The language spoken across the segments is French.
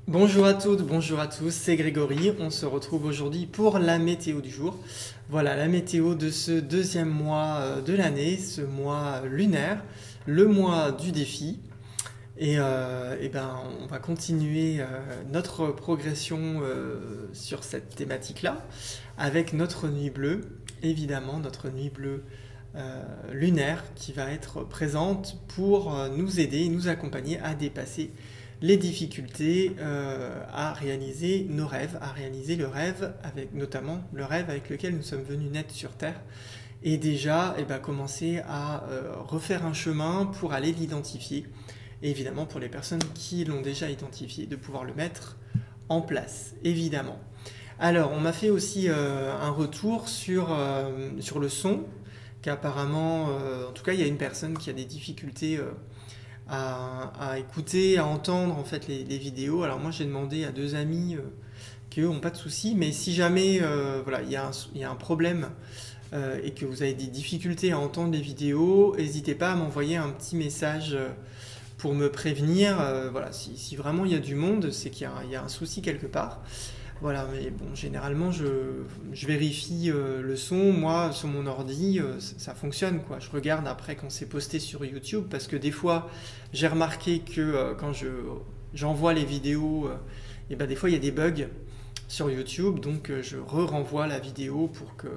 Bonjour à toutes, bonjour à tous, c'est Grégory. On se retrouve aujourd'hui pour la météo du jour. Voilà la météo de ce deuxième mois de l'année, ce mois lunaire, le mois du défi. On va continuer notre progression sur cette thématique-là avec notre nuit bleue, évidemment, notre nuit bleue lunaire qui va être présente pour nous aider et nous accompagner à dépasser les difficultés à réaliser nos rêves, à réaliser le rêve, avec notamment le rêve avec lequel nous sommes venus naître sur Terre, et déjà commencer à refaire un chemin pour aller l'identifier, et évidemment pour les personnes qui l'ont déjà identifié, de pouvoir le mettre en place, évidemment. Alors, on m'a fait aussi un retour sur le son, qu'apparemment, en tout cas, il y a une personne qui a des difficultés à écouter, à entendre en fait les vidéos. Alors moi j'ai demandé à deux amis qui eux n'ont pas de soucis, mais si jamais voilà, il y a un problème et que vous avez des difficultés à entendre les vidéos, n'hésitez pas à m'envoyer un petit message pour me prévenir. Voilà, si vraiment il y a du monde, c'est qu'il y a un souci quelque part. Voilà, mais bon, généralement, je vérifie le son. Moi, sur mon ordi, ça fonctionne, quoi. Je regarde après quand c'est posté sur YouTube, parce que des fois, j'ai remarqué que quand j'envoie les vidéos, et ben des fois, il y a des bugs sur YouTube, donc je renvoie la vidéo pour que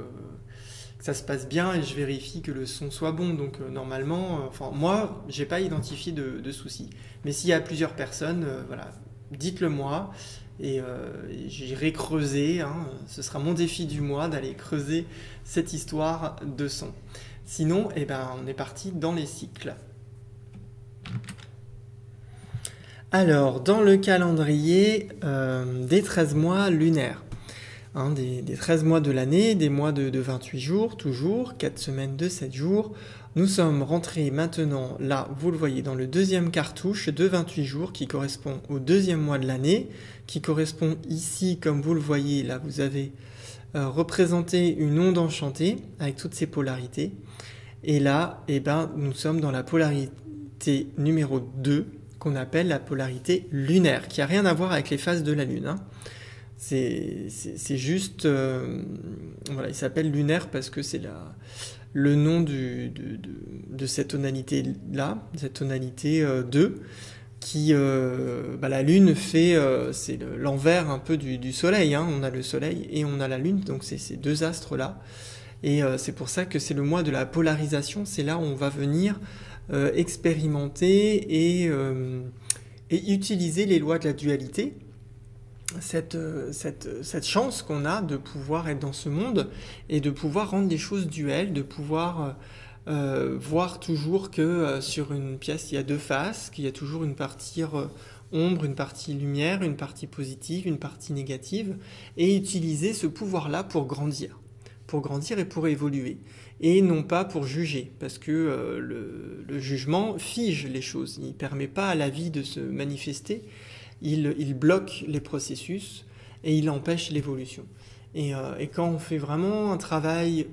ça se passe bien et je vérifie que le son soit bon. Donc normalement, enfin moi, j'ai pas identifié de soucis. Mais s'il y a plusieurs personnes, voilà, dites-le moi. J'irai creuser, hein, ce sera mon défi du mois d'aller creuser cette histoire de son. Sinon, on est parti dans les cycles. Alors, dans le calendrier des 13 mois lunaires, hein, des 13 mois de l'année, des mois de 28 jours, toujours, 4 semaines de 7 jours, nous sommes rentrés maintenant, là, vous le voyez, dans le deuxième cartouche de 28 jours qui correspond au deuxième mois de l'année, qui correspond ici, comme vous le voyez, là vous avez représenté une onde enchantée avec toutes ses polarités. Et là, nous sommes dans la polarité numéro 2, qu'on appelle la polarité lunaire, qui n'a rien à voir avec les phases de la Lune. Hein. C'est juste... voilà, il s'appelle lunaire parce que c'est le nom de cette tonalité-là, cette tonalité 2, qui, la Lune fait, c'est l'envers un peu du Soleil, hein. On a le Soleil et on a la Lune, donc c'est ces deux astres-là. Et c'est pour ça que c'est le mois de la polarisation, c'est là où on va venir expérimenter et utiliser les lois de la dualité, cette chance qu'on a de pouvoir être dans ce monde et de pouvoir rendre les choses duelles, de pouvoir voir toujours que sur une pièce il y a deux faces, qu'il y a toujours une partie ombre, une partie lumière, une partie positive, une partie négative, et utiliser ce pouvoir-là pour grandir et pour évoluer, et non pas pour juger, parce que le jugement fige les choses, il ne permet pas à la vie de se manifester, il bloque les processus et il empêche l'évolution. Et quand on fait vraiment un travail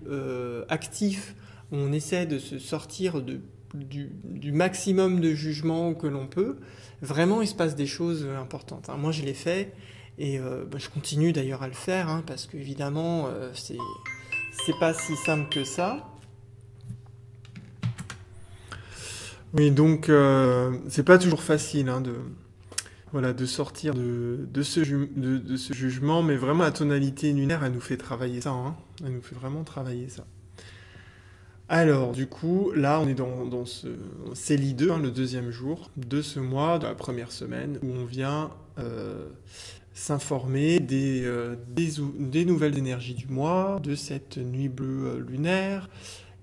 actif, où on essaie de se sortir du maximum de jugement que l'on peut, vraiment il se passe des choses importantes. Hein. Moi je l'ai fait et je continue d'ailleurs à le faire, hein, parce qu'évidemment c'est pas si simple que ça. Oui, donc c'est pas toujours facile, hein, de sortir de ce jugement, mais vraiment la tonalité lunaire, elle nous fait travailler ça, hein. Elle nous fait vraiment travailler ça. Alors, du coup, là, on est dans ce CELI 2, hein, le deuxième jour de ce mois, de la première semaine, où on vient s'informer des nouvelles énergies du mois, de cette nuit bleue lunaire,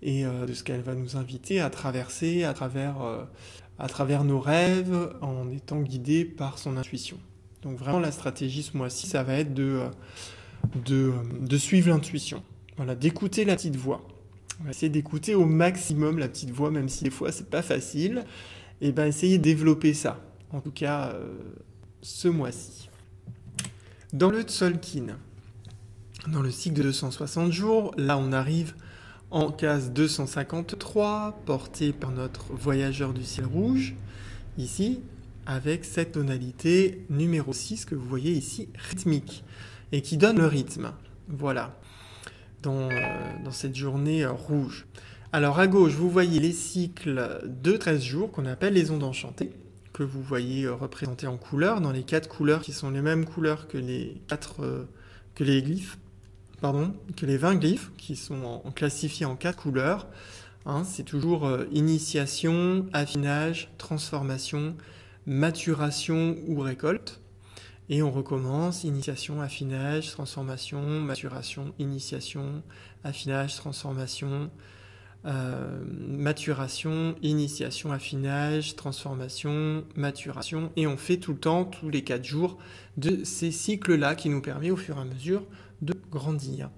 et de ce qu'elle va nous inviter à traverser à travers nos rêves, en étant guidés par son intuition. Donc vraiment, la stratégie ce mois-ci, ça va être de suivre l'intuition. Voilà, d'écouter la petite voix. On va essayer d'écouter au maximum la petite voix, même si des fois c'est pas facile. Et essayer de développer ça. En tout cas, ce mois-ci. Dans le Tzolk'in, dans le cycle de 260 jours, là on arrive en case 253, porté par notre voyageur du ciel rouge, ici, avec cette tonalité numéro 6 que vous voyez ici, rythmique, et qui donne le rythme, voilà, dans cette journée rouge. Alors à gauche, vous voyez les cycles de 13 jours qu'on appelle les ondes enchantées, que vous voyez représentées en couleurs, dans les 4 couleurs qui sont les mêmes couleurs que les glyphes, que les 20 glyphes, qui sont classifiés en 4 couleurs. Hein, c'est toujours initiation, affinage, transformation, maturation ou récolte. Et on recommence, initiation, affinage, transformation, maturation, initiation, affinage, transformation, maturation, initiation, affinage, transformation, maturation. Et on fait tout le temps, tous les 4 jours, de ces cycles-là qui nous permettent au fur et à mesure de grandir.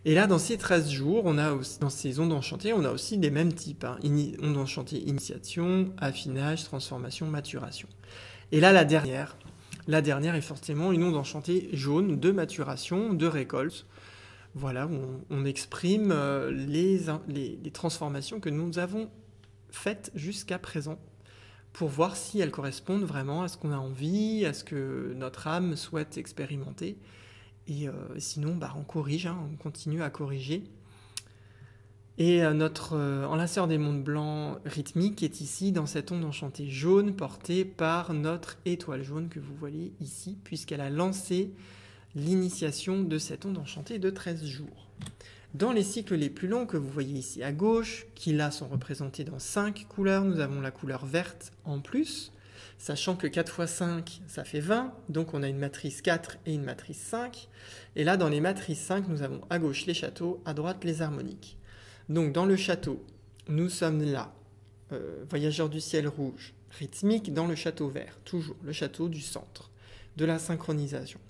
Et là, dans ces 13 jours, on a aussi, dans ces ondes enchantées, on a aussi les mêmes types. Hein. Ondes enchantées, initiation, affinage, transformation, maturation. Et là, la dernière est forcément une onde enchantée jaune de maturation, de récolte. Voilà, où on exprime les transformations que nous avons faites jusqu'à présent pour voir si elles correspondent vraiment à ce qu'on a envie, à ce que notre âme souhaite expérimenter. Et sinon, on corrige, hein, on continue à corriger. Et notre enlaceur des mondes blancs rythmique est ici dans cette onde enchantée jaune portée par notre étoile jaune que vous voyez ici, puisqu'elle a lancé l'initiation de cette onde enchantée de 13 jours. Dans les cycles les plus longs que vous voyez ici à gauche, qui là sont représentés dans 5 couleurs, nous avons la couleur verte en plus, sachant que 4 x 5, ça fait 20, donc on a une matrice 4 et une matrice 5. Et là, dans les matrices 5, nous avons à gauche les châteaux, à droite les harmoniques. Donc dans le château, nous sommes là, voyageurs du ciel rouge, rythmique dans le château vert, toujours le château du centre, de la synchronisation.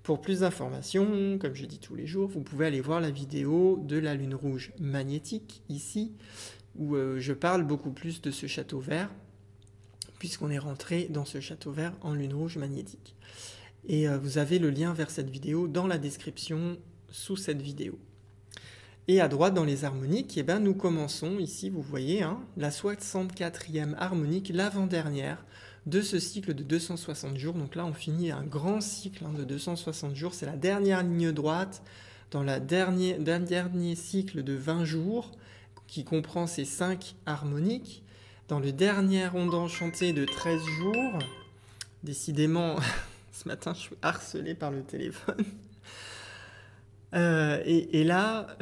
Pour plus d'informations, comme je dis tous les jours, vous pouvez aller voir la vidéo de la lune rouge magnétique, ici, où je parle beaucoup plus de ce château vert, puisqu'on est rentré dans ce château vert en lune rouge magnétique. Et vous avez le lien vers cette vidéo dans la description sous cette vidéo. Et à droite, dans les harmoniques, eh ben, nous commençons ici, vous voyez, hein, la 64e harmonique, l'avant-dernière de ce cycle de 260 jours. Donc là, on finit un grand cycle de 260 jours. C'est la dernière ligne droite dans le dernier cycle de 20 jours qui comprend ces 5 harmoniques. Dans le dernier onde enchantée de 13 jours, décidément, ce matin, je suis harcelé par le téléphone. Et là,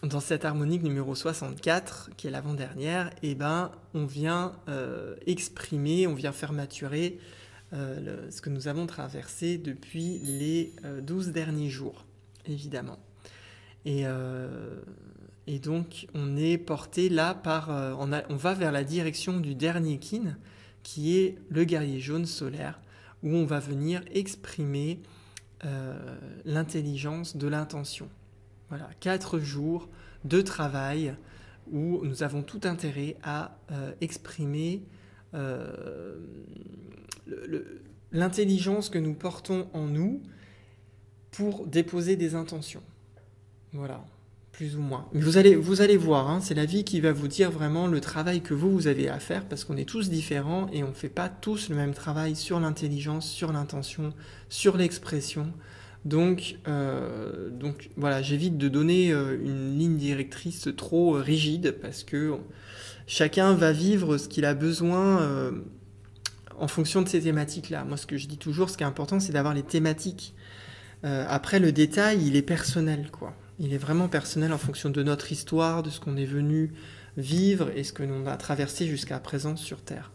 dans cette harmonique numéro 64, qui est l'avant-dernière, eh ben, on vient exprimer, on vient faire maturer ce que nous avons traversé depuis les 12 derniers jours, évidemment. Et donc, on est porté là par... on va vers la direction du dernier kin, qui est le guerrier jaune solaire, où on va venir exprimer l'intelligence de l'intention. Voilà, 4 jours de travail où nous avons tout intérêt à exprimer l'intelligence que nous portons en nous pour déposer des intentions. Voilà, plus ou moins. Mais vous allez voir, hein, c'est la vie qui va vous dire vraiment le travail que vous avez à faire, parce qu'on est tous différents et on ne fait pas tous le même travail sur l'intelligence, sur l'intention, sur l'expression. Donc voilà, j'évite de donner une ligne directrice trop rigide, parce que chacun va vivre ce qu'il a besoin en fonction de ces thématiques-là. Moi, ce que je dis toujours, ce qui est important, c'est d'avoir les thématiques. Après, le détail, il est personnel, quoi. Il est vraiment personnel en fonction de notre histoire, de ce qu'on est venu vivre et ce que l'on a traversé jusqu'à présent sur Terre.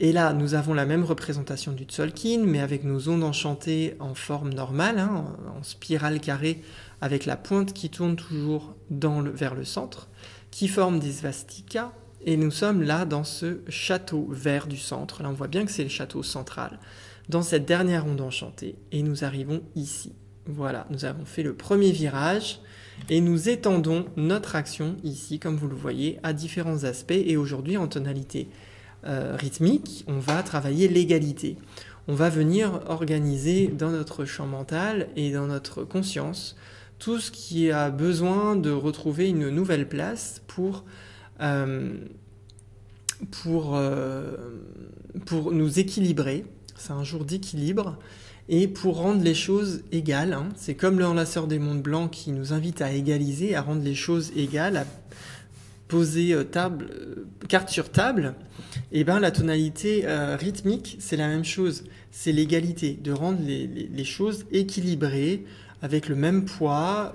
Et là, nous avons la même représentation du Tzolk'in, mais avec nos ondes enchantées en forme normale, hein, en spirale carrée, avec la pointe qui tourne toujours vers le centre, qui forme des svastikas. Et nous sommes là dans ce château vert du centre. Là, on voit bien que c'est le château central, dans cette dernière onde enchantée. Et nous arrivons ici. Voilà, nous avons fait le premier virage et nous étendons notre action ici, comme vous le voyez, à différents aspects. Et aujourd'hui, en tonalité rythmique, on va travailler l'égalité. On va venir organiser dans notre champ mental et dans notre conscience tout ce qui a besoin de retrouver une nouvelle place pour pour nous équilibrer. C'est un jour d'équilibre et pour rendre les choses égales. Hein. C'est comme le Enlaceur des mondes blancs qui nous invite à égaliser, à rendre les choses égales, à poser carte sur table. Et ben la tonalité rythmique, c'est la même chose. C'est l'égalité, de rendre les choses équilibrées, avec le même poids,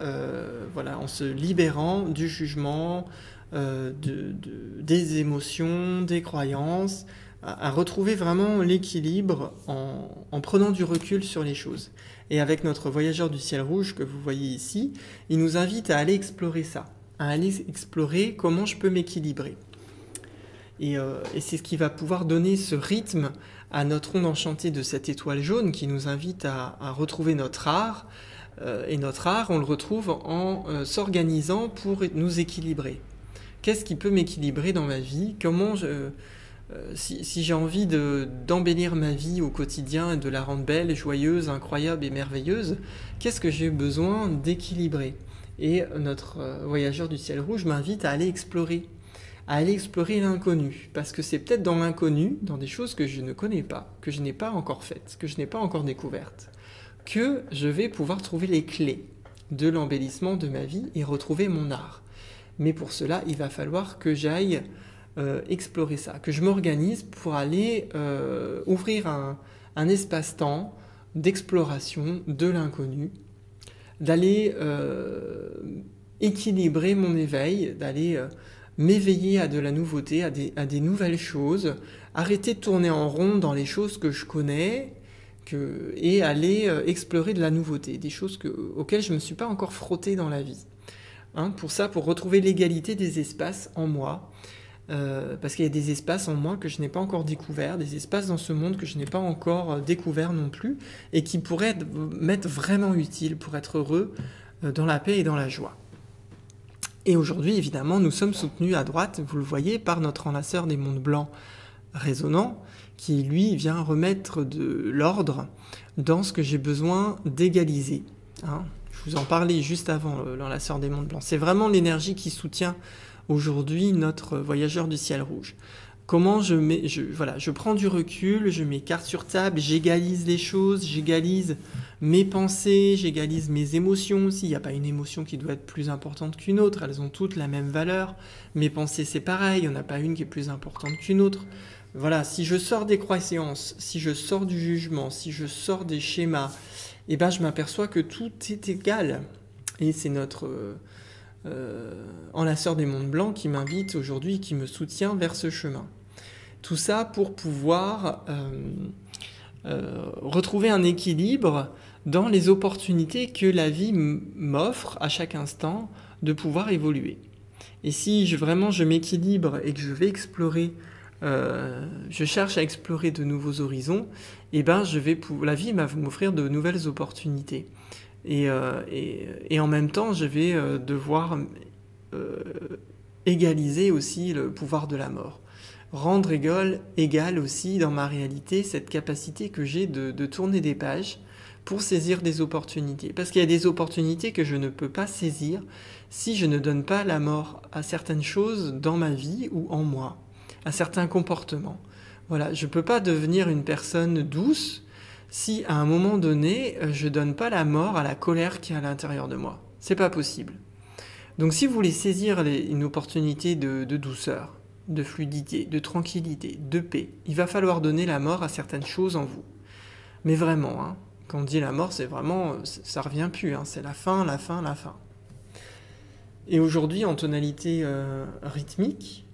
voilà, en se libérant du jugement, des émotions, des croyances, à retrouver vraiment l'équilibre en prenant du recul sur les choses. Et avec notre voyageur du ciel rouge que vous voyez ici, il nous invite à aller explorer ça, à aller explorer comment je peux m'équilibrer. Et c'est ce qui va pouvoir donner ce rythme à notre onde enchantée de cette étoile jaune qui nous invite à retrouver notre art. Et notre art, on le retrouve en s'organisant pour nous équilibrer. Qu'est-ce qui peut m'équilibrer dans ma vie ? Comment si j'ai envie d'embellir ma vie au quotidien et de la rendre belle, joyeuse, incroyable et merveilleuse, qu'est-ce que j'ai besoin d'équilibrer ? Et notre voyageur du ciel rouge m'invite à aller explorer l'inconnu, parce que c'est peut-être dans l'inconnu, dans des choses que je ne connais pas, que je n'ai pas encore faites, que je n'ai pas encore découvertes, que je vais pouvoir trouver les clés de l'embellissement de ma vie et retrouver mon art. Mais pour cela, il va falloir que j'aille explorer ça, que je m'organise pour aller ouvrir un espace-temps d'exploration de l'inconnu, d'aller équilibrer mon éveil, d'aller m'éveiller à de la nouveauté, à des nouvelles choses, arrêter de tourner en rond dans les choses que je connais, et aller explorer de la nouveauté, des choses auxquelles je ne me suis pas encore frotté dans la vie. Hein, pour retrouver l'égalité des espaces en moi, parce qu'il y a des espaces en moi que je n'ai pas encore découverts, des espaces dans ce monde que je n'ai pas encore découverts non plus, et qui pourraient m'être vraiment utiles pour être heureux dans la paix et dans la joie. Et aujourd'hui, évidemment, nous sommes soutenus à droite, vous le voyez, par notre enlaceur des mondes blancs résonnant, qui lui vient remettre de l'ordre dans ce que j'ai besoin d'égaliser. Hein, je vous en parlais juste avant l'enlaceur des mondes blancs. C'est vraiment l'énergie qui soutient aujourd'hui notre voyageur du ciel rouge. Comment je prends du recul, je mets carte sur table, j'égalise les choses, j'égalise mes pensées, j'égalise mes émotions aussi. Il n'y a pas une émotion qui doit être plus importante qu'une autre, elles ont toutes la même valeur. Mes pensées, c'est pareil, il n'y en a pas une qui est plus importante qu'une autre. Voilà, si je sors des croyances, si je sors du jugement, si je sors des schémas, eh ben je m'aperçois que tout est égal. Et c'est notre enlaceur des mondes blancs qui m'invite aujourd'hui, qui me soutient vers ce chemin. Tout ça pour pouvoir retrouver un équilibre dans les opportunités que la vie m'offre à chaque instant de pouvoir évoluer. Et si je m'équilibre et que je vais explorer, je cherche à explorer de nouveaux horizons, et ben la vie va m'offrir de nouvelles opportunités. Et en même temps, je vais devoir égaliser aussi le pouvoir de la mort. Rendre égal aussi dans ma réalité cette capacité que j'ai de tourner des pages pour saisir des opportunités. Parce qu'il y a des opportunités que je ne peux pas saisir si je ne donne pas la mort à certaines choses dans ma vie ou en moi, à certains comportements. Voilà, je ne peux pas devenir une personne douce si à un moment donné, je ne donne pas la mort à la colère qui est à l'intérieur de moi. C'est pas possible. Donc si vous voulez saisir une opportunité de douceur, de fluidité, de tranquillité, de paix, il va falloir donner la mort à certaines choses en vous. Mais vraiment, hein, quand on dit la mort, c'est vraiment, ça revient plus, hein, c'est la fin, la fin, la fin. Et aujourd'hui, en tonalité rythmique,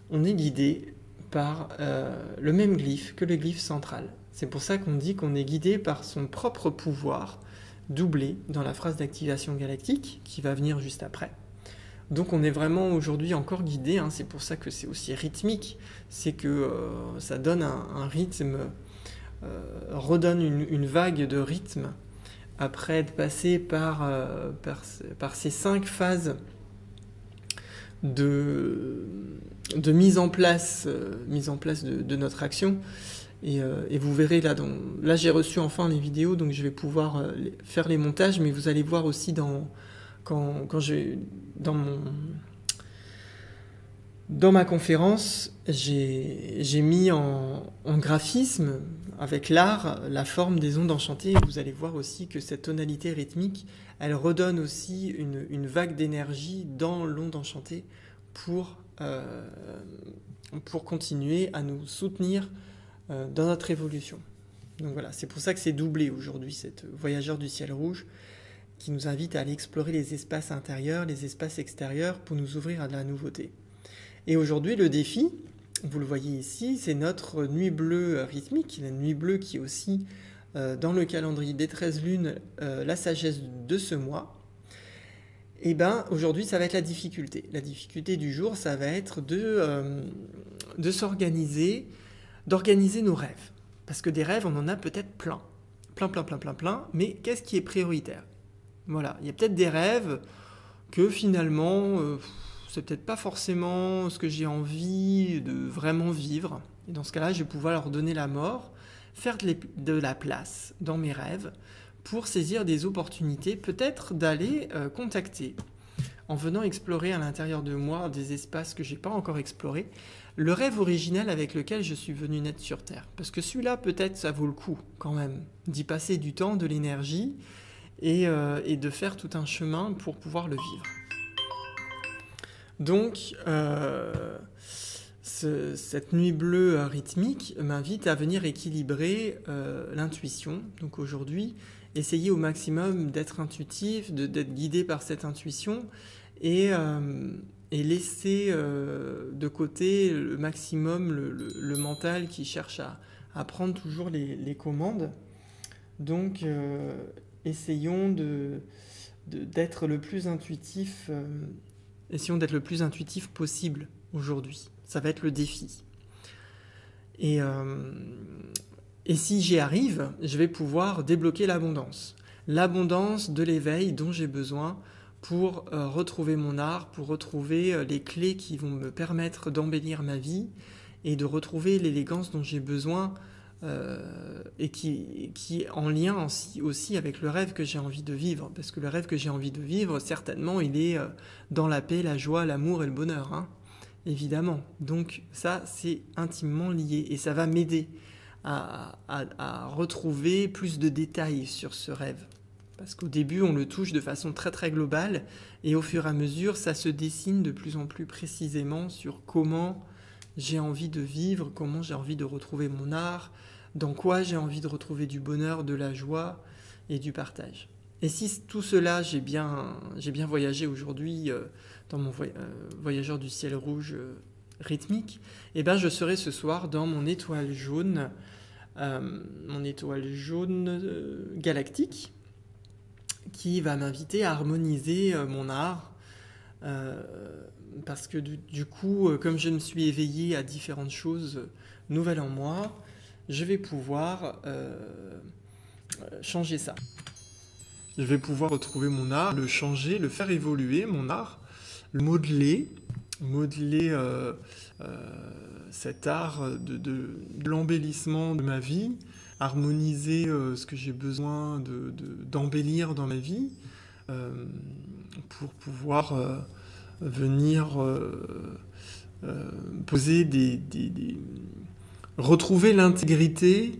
on est guidé par le même glyphe que le glyphe central. C'est pour ça qu'on dit qu'on est guidé par son propre pouvoir, doublé dans la phrase d'activation galactique, qui va venir juste après. Donc on est vraiment aujourd'hui encore guidé, hein, c'est pour ça que c'est aussi rythmique, c'est que ça donne un rythme, redonne une vague de rythme, après être passé par ces 5 phases de mise en place de notre action. Et vous verrez là j'ai reçu enfin les vidéos, donc je vais pouvoir faire les montages, mais vous allez voir aussi dans Dans ma conférence, j'ai mis en graphisme, avec l'art, la forme des ondes enchantées. Vous allez voir aussi que cette tonalité rythmique, elle redonne aussi une vague d'énergie dans l'onde enchantée pour continuer à nous soutenir dans notre évolution. Donc voilà, c'est pour ça que c'est doublé aujourd'hui, cette Voyageur du ciel rouge, qui nous invite à aller explorer les espaces intérieurs, les espaces extérieurs, pour nous ouvrir à de la nouveauté. Et aujourd'hui, le défi, vous le voyez ici, c'est notre nuit bleue rythmique, la nuit bleue qui est aussi dans le calendrier des 13 lunes, la sagesse de ce mois. Et bien aujourd'hui, ça va être la difficulté. La difficulté du jour, ça va être de s'organiser, d'organiser nos rêves. Parce que des rêves, on en a peut-être plein. Plein. Mais qu'est-ce qui est prioritaire? Voilà, il y a peut-être des rêves que finalement... c'est peut-être pas forcément ce que j'ai envie de vraiment vivre. Et dans ce cas-là, je vais pouvoir leur donner la mort, faire de la place dans mes rêves pour saisir des opportunités, peut-être d'aller contacter, en venant explorer à l'intérieur de moi des espaces que je n'ai pas encore explorés, le rêve original avec lequel je suis venu naître sur Terre. Parce que celui-là, peut-être, ça vaut le coup quand même, d'y passer du temps, de l'énergie, et de faire tout un chemin pour pouvoir le vivre. Donc, cette nuit bleue rythmique m'invite à venir équilibrer l'intuition. Donc aujourd'hui, essayer au maximum d'être intuitif, d'être guidé par cette intuition et laisser de côté le maximum le mental qui cherche à prendre toujours les commandes. Donc, essayons d'être le plus intuitif. Essayons d'être le plus intuitif possible aujourd'hui. Ça va être le défi. Et si j'y arrive, je vais pouvoir débloquer l'abondance. L'abondance de l'éveil dont j'ai besoin pour retrouver mon art, pour retrouver les clés qui vont me permettre d'embellir ma vie et de retrouver l'élégance dont j'ai besoin et qui est en lien aussi avec le rêve que j'ai envie de vivre. Parce que le rêve que j'ai envie de vivre, certainement, il est dans la paix, la joie, l'amour et le bonheur, hein, évidemment. Donc ça, c'est intimement lié et ça va m'aider à retrouver plus de détails sur ce rêve. Parce qu'au début, on le touche de façon très très globale et au fur et à mesure, ça se dessine de plus en plus précisément sur comment j'ai envie de vivre, comment j'ai envie de retrouver mon art, dans quoi j'ai envie de retrouver du bonheur, de la joie et du partage. Et si tout cela, j'ai bien voyagé aujourd'hui dans mon Voyageur du ciel rouge rythmique, eh ben je serai ce soir dans mon étoile jaune galactique, qui va m'inviter à harmoniser mon art, parce que du coup, comme je me suis éveillé à différentes choses nouvelles en moi, je vais pouvoir changer ça. Je vais pouvoir retrouver mon art, le changer, le faire évoluer, mon art, le modeler cet art de l'embellissement de ma vie, harmoniser ce que j'ai besoin d'embellir dans ma vie, pour pouvoir venir poser retrouver l'intégrité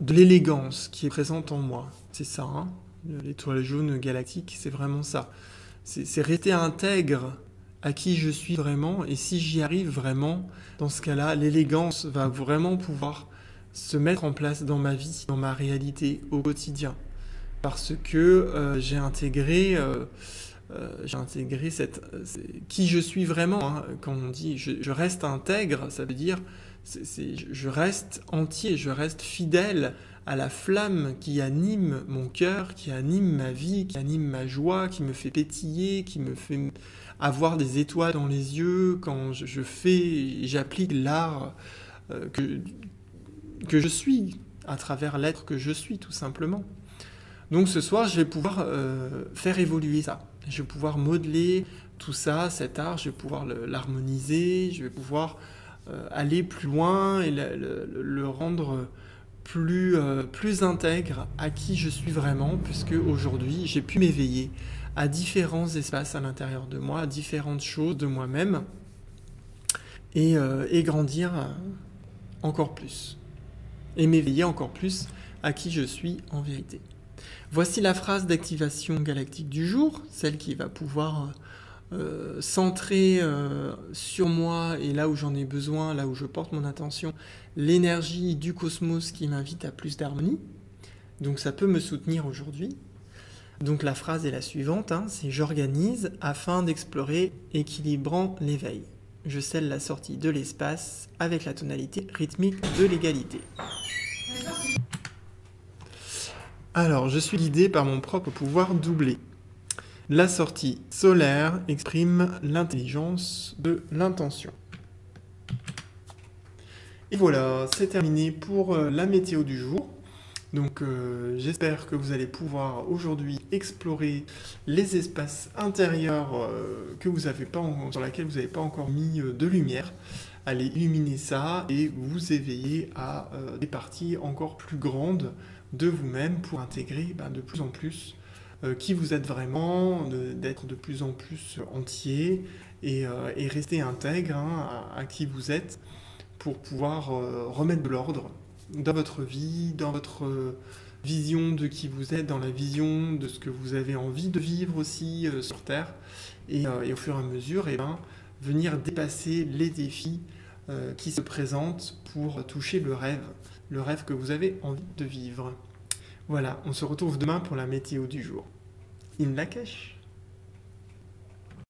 de l'élégance qui est présente en moi. C'est ça, hein, l'étoile jaune galactique, c'est vraiment ça. C'est rester intègre à qui je suis vraiment, et si j'y arrive vraiment, dans ce cas-là, l'élégance va vraiment pouvoir se mettre en place dans ma vie, dans ma réalité, au quotidien. Parce que j'ai intégré qui je suis vraiment. Hein. Quand on dit je reste intègre, ça veut dire je reste entier, je reste fidèle à la flamme qui anime mon cœur, qui anime ma vie, qui anime ma joie, qui me fait pétiller, qui me fait avoir des étoiles dans les yeux quand j'applique l'art que je suis, à travers l'être que je suis, tout simplement. Donc ce soir, je vais pouvoir faire évoluer ça. Je vais pouvoir modeler tout ça, cet art, je vais pouvoir l'harmoniser, je vais pouvoir aller plus loin et le rendre plus intègre à qui je suis vraiment, puisque aujourd'hui, j'ai pu m'éveiller à différents espaces à l'intérieur de moi, à différentes choses de moi-même, et grandir encore plus. Et m'éveiller encore plus à qui je suis en vérité. Voici la phrase d'activation galactique du jour, celle qui va pouvoir centrer sur moi et là où j'en ai besoin, là où je porte mon attention, l'énergie du cosmos qui m'invite à plus d'harmonie. Donc ça peut me soutenir aujourd'hui. Donc la phrase est la suivante, c'est « J'organise afin d'explorer, équilibrant l'éveil. Je scelle la sortie de l'espace avec la tonalité rythmique de l'égalité. » Alors, je suis guidé par mon propre pouvoir doublé. La sortie solaire exprime l'intelligence de l'intention. Et voilà, c'est terminé pour la météo du jour. Donc j'espère que vous allez pouvoir aujourd'hui explorer les espaces intérieurs sur lesquels vous n'avez pas encore mis de lumière. Allez illuminer ça et vous éveiller à des parties encore plus grandes de vous-même pour intégrer de plus en plus qui vous êtes vraiment, d'être de plus en plus entier et rester intègre à qui vous êtes pour pouvoir remettre de l'ordre dans votre vie, dans votre vision de qui vous êtes, dans la vision de ce que vous avez envie de vivre aussi sur Terre, et au fur et à mesure, venir dépasser les défis qui se présentent pour toucher le rêve que vous avez envie de vivre. Voilà, on se retrouve demain pour la météo du jour. In Lakesh.